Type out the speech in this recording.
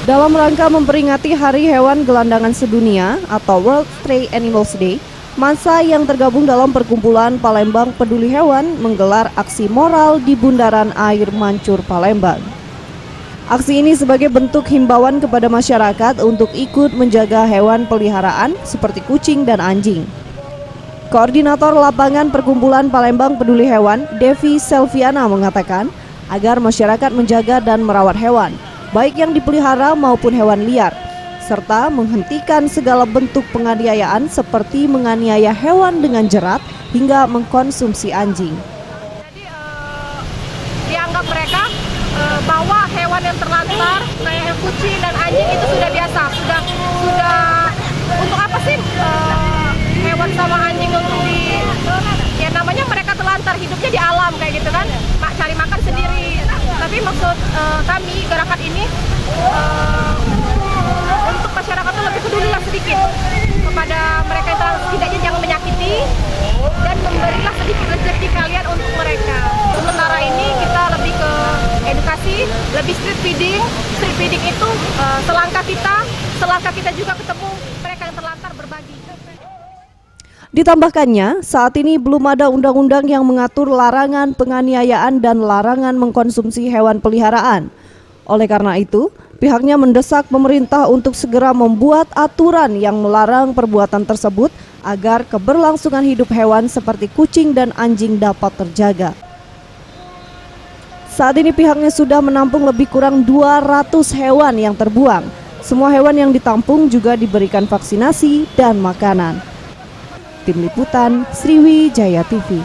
Dalam rangka memperingati Hari Hewan Gelandangan Sedunia atau World Stray Animals Day, massa yang tergabung dalam perkumpulan Palembang Peduli Hewan menggelar aksi moral di Bundaran Air Mancur Palembang. Aksi ini sebagai bentuk himbauan kepada masyarakat untuk ikut menjaga hewan peliharaan seperti kucing dan anjing. Koordinator lapangan perkumpulan Palembang Peduli Hewan, Devi Selviana mengatakan agar masyarakat menjaga dan merawat hewan, baik yang dipelihara maupun hewan liar, serta menghentikan segala bentuk penganiayaan seperti menganiaya hewan dengan jerat hingga mengkonsumsi anjing. Jadi dianggap mereka bahwa hewan yang terlantar kayak kucing dan anjing itu sudah biasa, sudah untuk apa sih hewan sama anjing untuk ya namanya mereka terlantar, hidupnya di alam kayak gitu kan, cari makan sendiri. Tapi maksud kami gerakan ini untuk masyarakat itu lebih pedulilah sedikit kepada mereka yang setidaknya jangan menyakiti dan memberilah sedikit rezeki kalian untuk mereka. Sementara ini kita lebih ke edukasi, lebih street feeding. Street feeding itu selangkah kita juga ketemu mereka yang terlantar berbagi. Ditambahkannya, saat ini belum ada undang-undang yang mengatur larangan penganiayaan dan larangan mengkonsumsi hewan peliharaan. Oleh karena itu, pihaknya mendesak pemerintah untuk segera membuat aturan yang melarang perbuatan tersebut agar keberlangsungan hidup hewan seperti kucing dan anjing dapat terjaga. Saat ini pihaknya sudah menampung lebih kurang 200 hewan yang terbuang. Semua hewan yang ditampung juga diberikan vaksinasi dan makanan. Tim Liputan Sriwijaya TV.